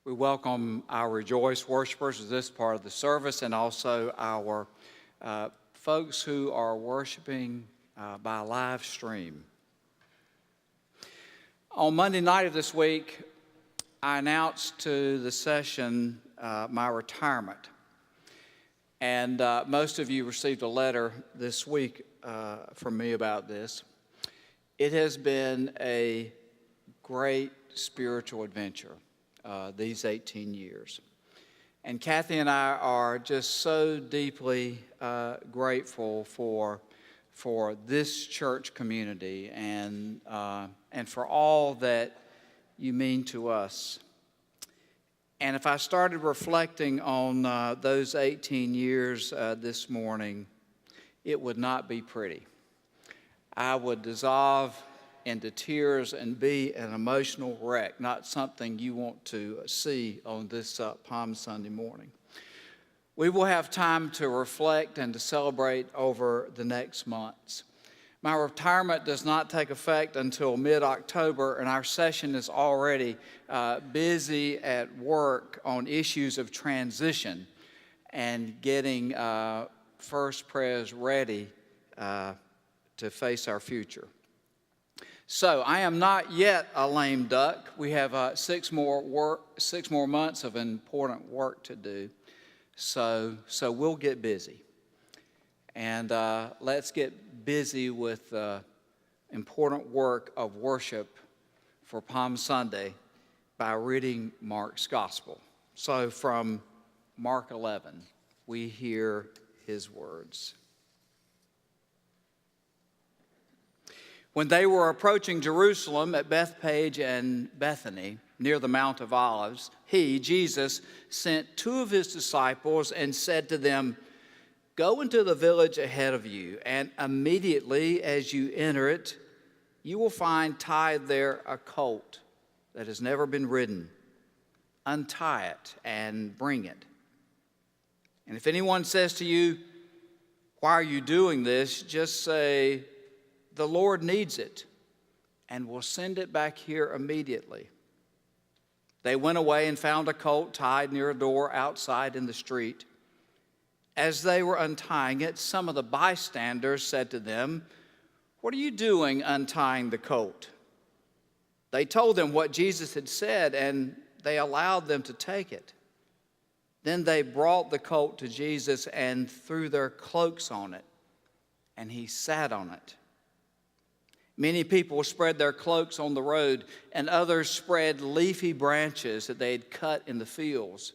We welcome our Rejoice worshipers at this part of the service and also our folks who are worshiping by live stream. On Monday night of this week, I announced to the session my retirement. And most of you received a letter this week from me about this. It has been a great spiritual adventure these 18 years. And Kathy and I are just so deeply grateful for this church community and for all that you mean to us. And if I started reflecting on those 18 years this morning, it would not be pretty. I would dissolve into tears and be an emotional wreck, not something you want to see on this Palm Sunday morning. We will have time to reflect and to celebrate over the next months. My retirement does not take effect until mid-October, and our session is already busy at work on issues of transition and getting First Pres ready to face our future. So I am not yet a lame duck. We have 6 more months of important work to do. So we'll get busy. And let's get busy with the important work of worship for Palm Sunday by reading Mark's Gospel. So from Mark 11, we hear his words. When they were approaching Jerusalem at Bethphage and Bethany, near the Mount of Olives, he, Jesus, sent 2 of his disciples and said to them, "Go into the village ahead of you, and immediately as you enter it, you will find tied there a colt that has never been ridden. Untie it and bring it. And if anyone says to you, 'Why are you doing this?' just say, 'The Lord needs it, and will send it back here immediately.'" They went away and found a colt tied near a door outside in the street. As they were untying it, some of the bystanders said to them, "What are you doing untying the colt?" They told them what Jesus had said, and they allowed them to take it. Then they brought the colt to Jesus and threw their cloaks on it, and he sat on it. Many people spread their cloaks on the road, and others spread leafy branches that they had cut in the fields.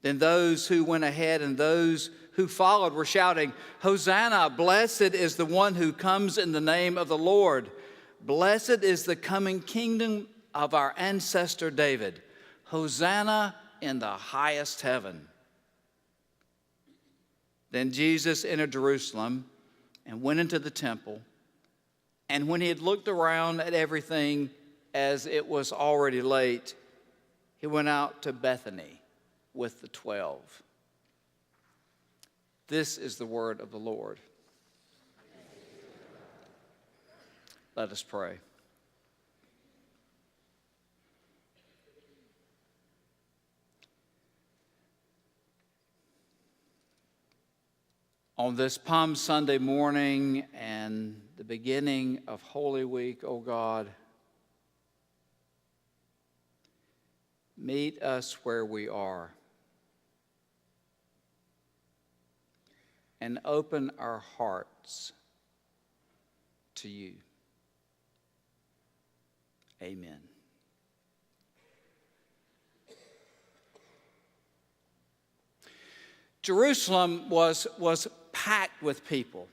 Then those who went ahead and those who followed were shouting, "Hosanna, blessed is the one who comes in the name of the Lord. Blessed is the coming kingdom of our ancestor David. Hosanna in the highest heaven." Then Jesus entered Jerusalem and went into the temple. And when he had looked around at everything, as it was already late, he went out to Bethany with the 12. This is the word of the Lord. Let us pray. On this Palm Sunday morning and the beginning of Holy Week, O God, meet us where we are and open our hearts to you. Amen. Jerusalem was packed with people.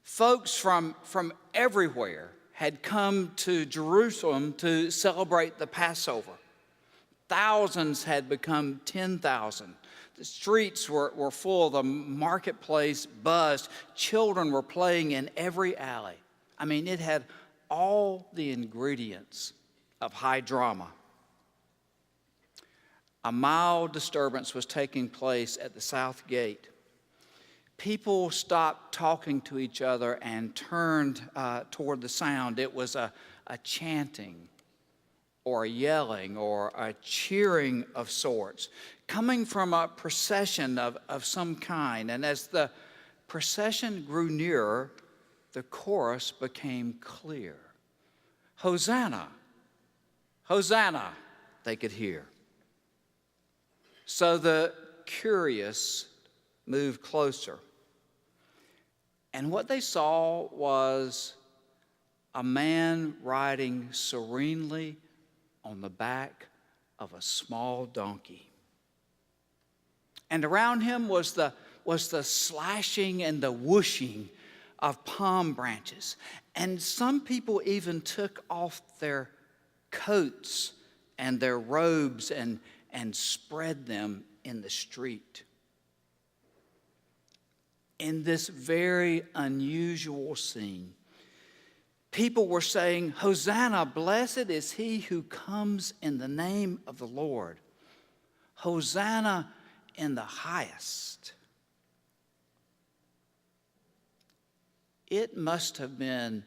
Folks from everywhere had come to Jerusalem to celebrate the Passover. Thousands had become 10,000. The streets were full. The marketplace buzzed. Children were playing in every alley. I mean, it had all the ingredients of high drama. A mild disturbance was taking place at the south gate. People stopped talking to each other and turned toward the sound. It was a chanting or a yelling or a cheering of sorts, coming from a procession of some kind. And as the procession grew nearer, the chorus became clear. Hosanna, Hosanna, they could hear. So the curious moved closer. And what they saw was a man riding serenely on the back of a small donkey. And around him was the slashing and the whooshing of palm branches. And some people even took off their coats and their robes and spread them in the street. In this very unusual scene, people were saying, Hosanna, blessed is he who comes in the name of the Lord. Hosanna in the highest. It must have been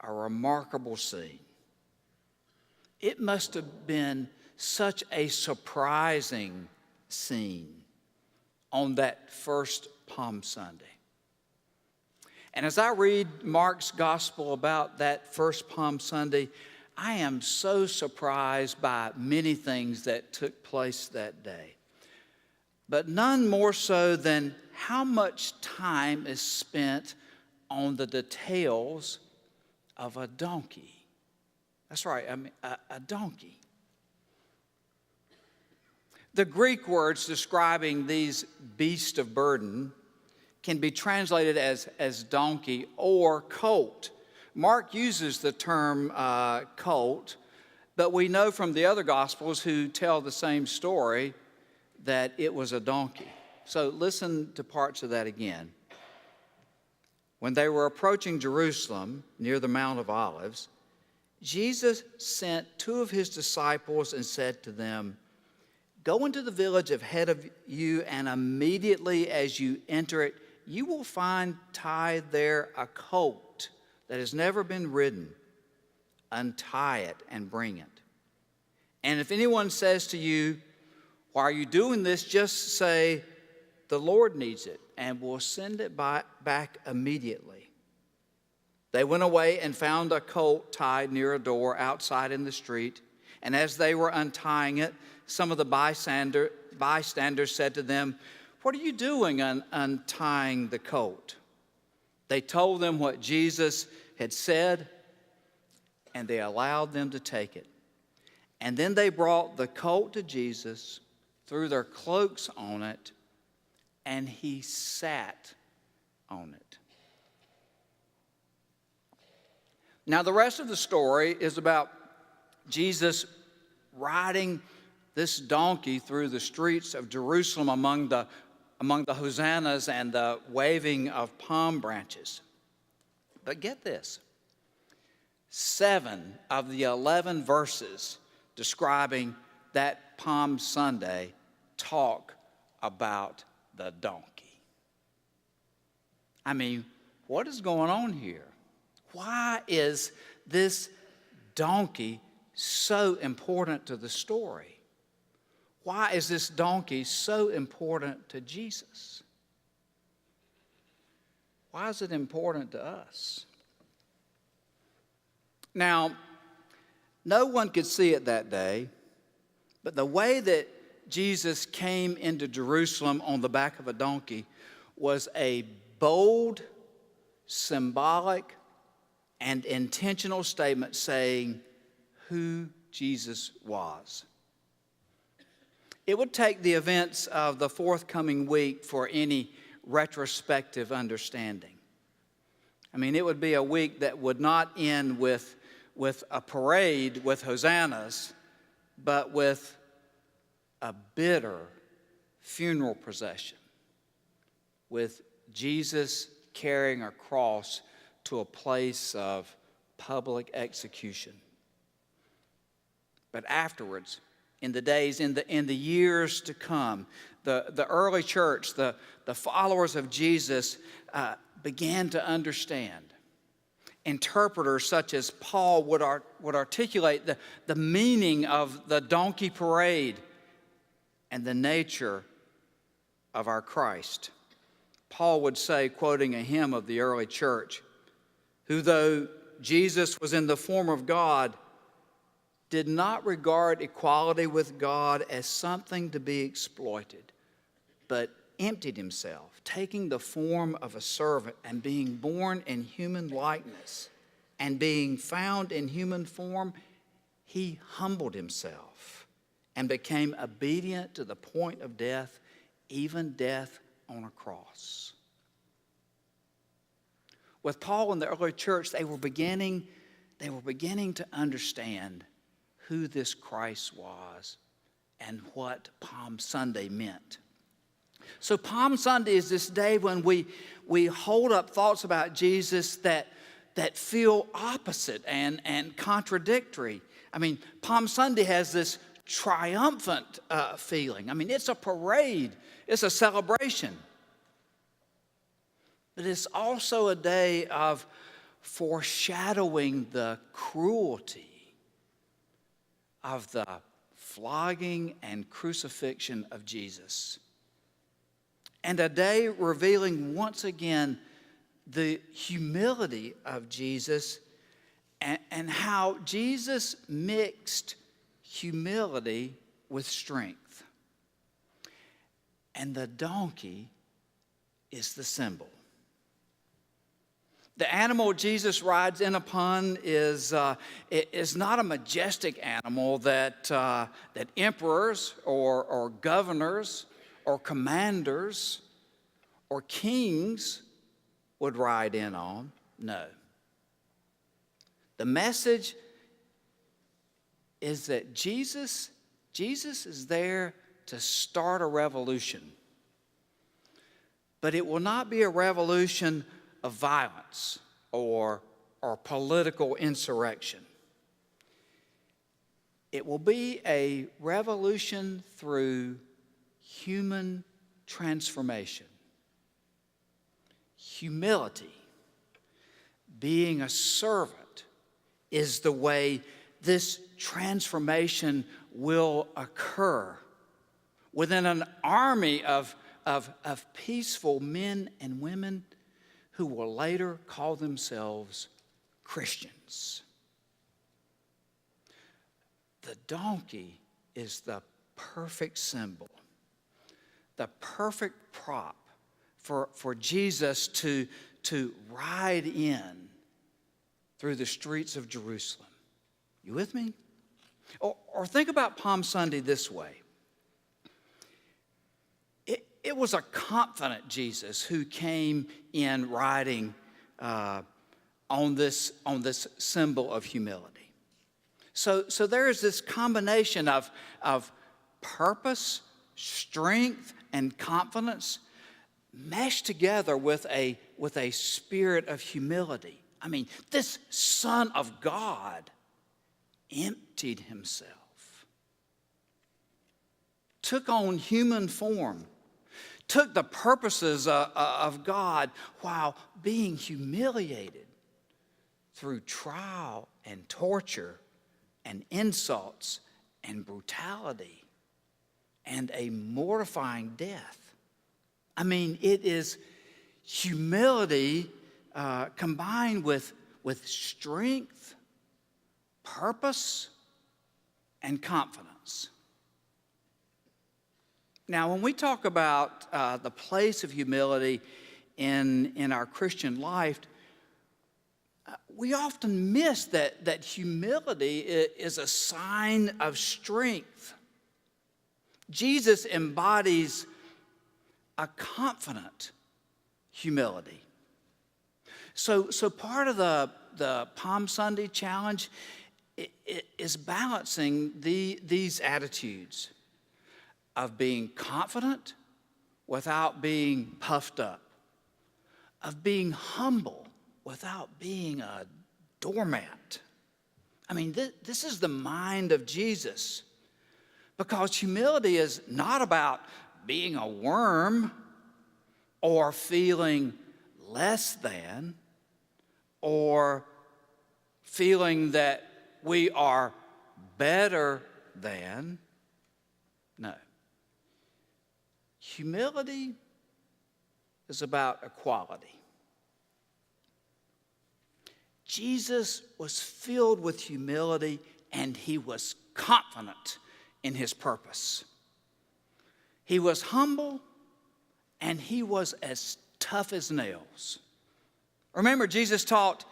a remarkable scene. It must have been such a surprising scene on that first Palm Sunday. And as I read Mark's gospel about that first Palm Sunday, I am so surprised by many things that took place that day. But none more so than how much time is spent on the details of a donkey. That's right, a donkey. The Greek words describing these beasts of burden can be translated as donkey or colt. Mark uses the term colt, but we know from the other Gospels who tell the same story that it was a donkey. So listen to parts of that again. When they were approaching Jerusalem near the Mount of Olives, Jesus sent two of his disciples and said to them, Go into the village ahead of you, and immediately as you enter it, you will find tied there a colt that has never been ridden. Untie it and bring it. And if anyone says to you, Why are you doing this? Just say, The Lord needs it, and we'll send it back immediately. They went away and found a colt tied near a door outside in the street. And as they were untying it, some of the bystanders said to them, What are you doing untying the colt? They told them what Jesus had said, and they allowed them to take it. And then they brought the colt to Jesus, threw their cloaks on it, and he sat on it. Now, the rest of the story is about Jesus riding this donkey through the streets of Jerusalem among the hosannas and the waving of palm branches. But get this, 7 of the 11 verses describing that Palm Sunday talk about the donkey. I mean, what is going on here? Why is this donkey so important to the story? Why is this donkey so important to Jesus? Why is it important to us? Now, no one could see it that day, but the way that Jesus came into Jerusalem on the back of a donkey was a bold, symbolic, and intentional statement saying who Jesus was. It would take the events of the forthcoming week for any retrospective understanding. I mean, it would be a week that would not end with a parade with hosannas, but with a bitter funeral procession with Jesus carrying a cross to a place of public execution. But afterwards, in the days, in the years to come, the early church, the followers of Jesus began to understand. interpreters such as Paul would articulate the meaning of the donkey parade and the nature of our Christ. Paul would say, quoting a hymn of the early church, who though Jesus was in the form of God, did not regard equality with God as something to be exploited, but emptied himself, taking the form of a servant and being born in human likeness, and being found in human form, he humbled himself and became obedient to the point of death, even death on a cross. With Paul and the early church, they were beginning to understand who this Christ was and what Palm Sunday meant. So Palm Sunday is this day when we hold up thoughts about Jesus that feel opposite and contradictory. I mean, Palm Sunday has this triumphant feeling. I mean, it's a parade. It's a celebration. But it's also a day of foreshadowing the cruelty of the flogging and crucifixion of Jesus. And a day revealing once again the humility of Jesus and how Jesus mixed humility with strength. And the donkey is the symbol. The animal Jesus rides in upon is not a majestic animal that emperors or governors or commanders or kings would ride in on. No. The message is that Jesus is there to start a revolution. But it will not be a revolution of violence or political insurrection. It will be a revolution through human transformation. Humility, being a servant, is the way this transformation will occur within an army of peaceful men and women who will later call themselves Christians. The donkey is the perfect symbol, the perfect prop for Jesus to ride in through the streets of Jerusalem. You with me? Or think about Palm Sunday this way. It was a confident Jesus who came in riding on this symbol of humility. So there is this combination of purpose, strength, and confidence meshed together with a spirit of humility. I mean, this Son of God emptied himself, took on human form, took the purposes of God while being humiliated through trial and torture and insults and brutality and a mortifying death. I mean, it is humility combined with strength, purpose, and confidence. Now, when we talk about the place of humility in our Christian life, we often miss that humility is a sign of strength. Jesus embodies a confident humility. So part of the Palm Sunday challenge is balancing these attitudes of being confident without being puffed up, of being humble without being a doormat. I mean, this is the mind of Jesus, because humility is not about being a worm or feeling less than or feeling that we are better than. No. Humility is about equality. Jesus was filled with humility, and he was confident in his purpose. He was humble, and he was as tough as nails. Remember, Jesus taught,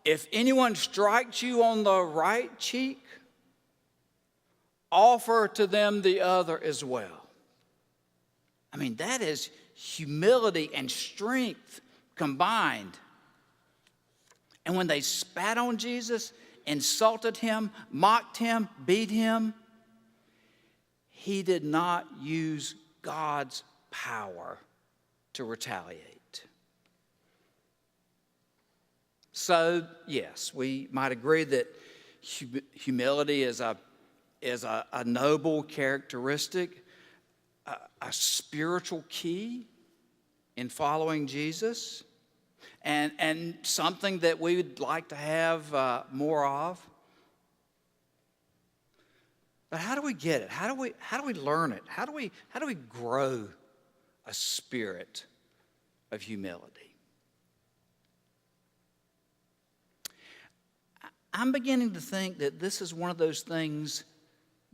if anyone strikes you on the right cheek, offer to them the other as well. I mean, that is humility and strength combined. And when they spat on Jesus, insulted him, mocked him, beat him, he did not use God's power to retaliate. So, yes, we might agree that humility is a noble characteristic, a spiritual key in following Jesus, and something that we would like to have more of. But how do we get it? How do we learn it? How do we grow a spirit of humility? I'm beginning to think that this is one of those things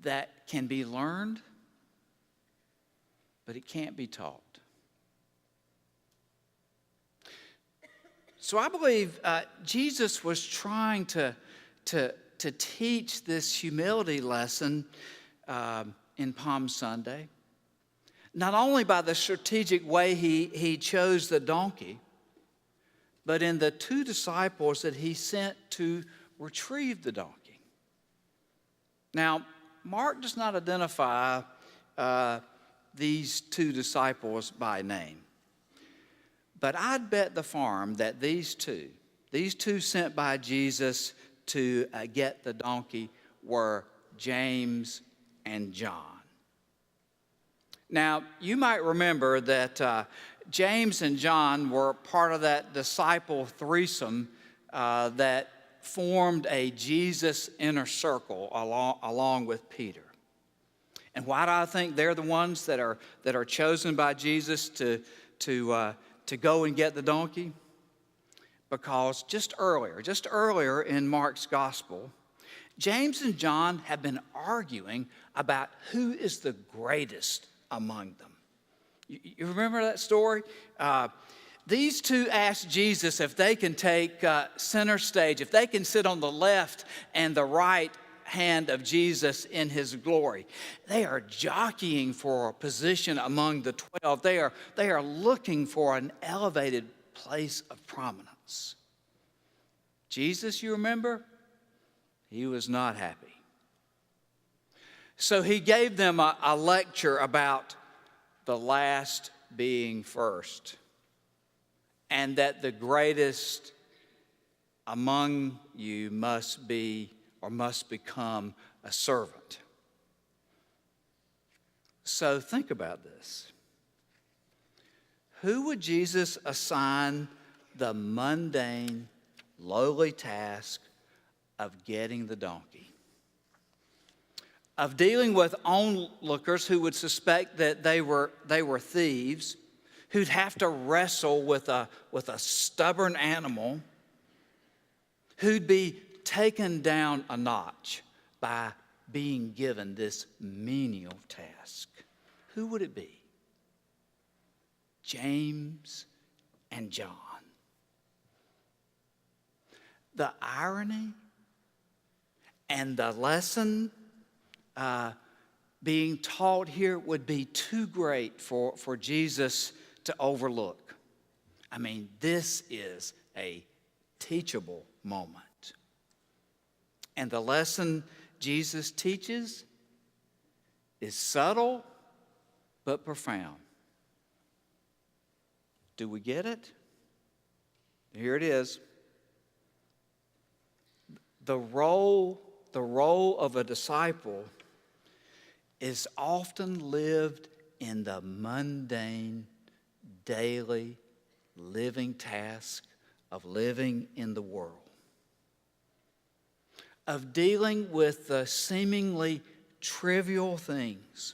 that can be learned, but it can't be taught. So I believe Jesus was trying to teach this humility lesson in Palm Sunday, not only by the strategic way he chose the donkey, but in the two disciples that he sent to retrieve the donkey. Now, Mark does not identify these two disciples by name, but I'd bet the farm that these two sent by Jesus to get the donkey were James and John. Now, you might remember that James and John were part of that disciple threesome that formed a Jesus inner circle along with Peter. And why do I think they're the ones that are chosen by Jesus to go and get the donkey? Because just earlier in Mark's gospel, James and John have been arguing about who is the greatest among them. You remember that story? These two asked Jesus if they can take center stage, if they can sit on the left and the right hand of Jesus in his glory. They are jockeying for a position among the 12. They are looking for an elevated place of prominence. Jesus, you remember, he was not happy. So he gave them a lecture about the last being first, and that the greatest among you must be or must become a servant. So think about this. Who would Jesus assign the mundane, lowly task of getting the donkey? Of dealing with onlookers who would suspect that they were thieves, who'd have to wrestle with a stubborn animal, who'd be taken down a notch by being given this menial task. Who would it be? James and John. The irony and the lesson being taught here would be too great for Jesus to overlook. I mean, this is a teachable moment. And the lesson Jesus teaches is subtle but profound. Do we get it? Here it is. The role of a disciple is often lived in the mundane, daily, living task of living in the world. of dealing with the seemingly trivial things,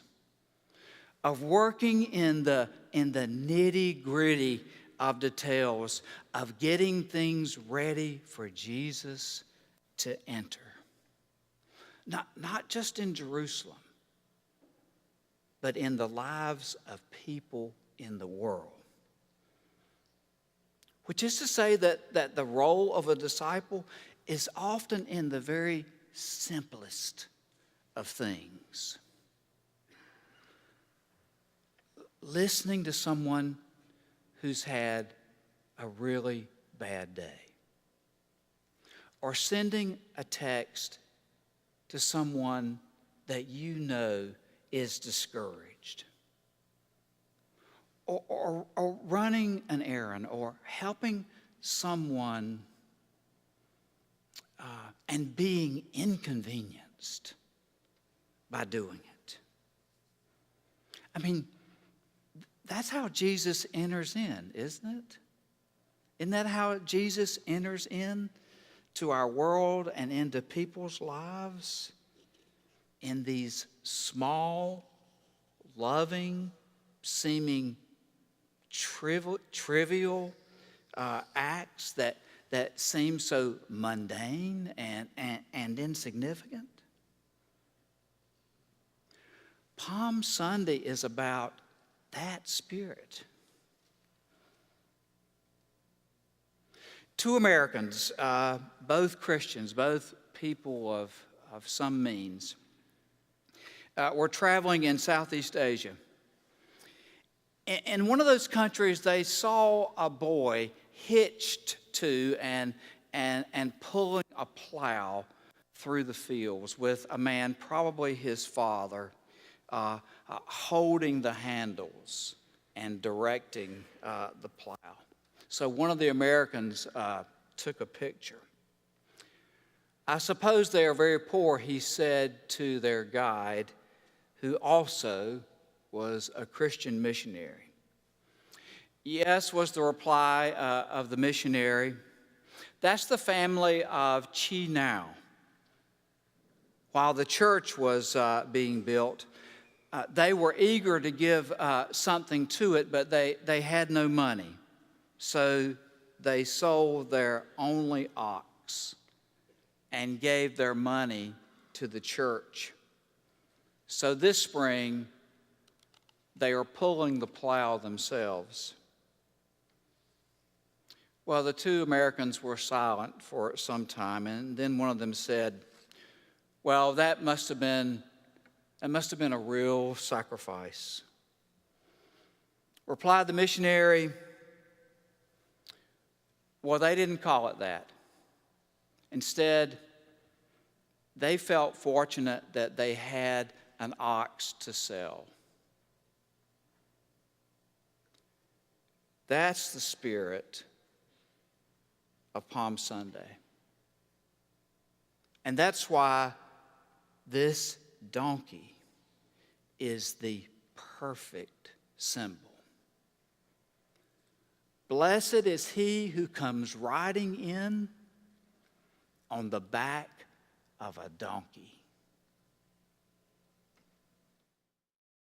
of working in the nitty-gritty of details, of getting things ready for Jesus to enter. Not just in Jerusalem, but in the lives of people in the world. Which is to say that the role of a disciple is often in the very simplest of things. Listening to someone who's had a really bad day. Or sending a text to someone that you know is discouraged. Or running an errand, or helping someone and being inconvenienced by doing it. I mean, that's how Jesus enters in, isn't it? Isn't that how Jesus enters in to our world and into people's lives? In these small, loving, seeming trivial acts that seem so mundane and insignificant. Palm Sunday is about that spirit. Two Americans, both Christians, both people of some means, were traveling in Southeast Asia. In one of those countries, they saw a boy hitched to and pulling a plow through the fields with a man, probably his father, holding the handles and directing the plow. So one of the Americans took a picture. I suppose they are very poor, he said to their guide, who also was a Christian missionary. Yes, was the reply of the missionary. That's the family of Chi Now. While the church was being built, they were eager to give something to it, but they had no money. So they sold their only ox and gave their money to the church. So this spring, they are pulling the plow themselves. Well, the two Americans were silent for some time, and then one of them said, "Well, that must have been a real sacrifice." Replied the missionary, "Well, they didn't call it that. Instead, they felt fortunate that they had an ox to sell." That's the spirit of Palm Sunday. And that's why this donkey is the perfect symbol. Blessed is he who comes riding in on the back of a donkey.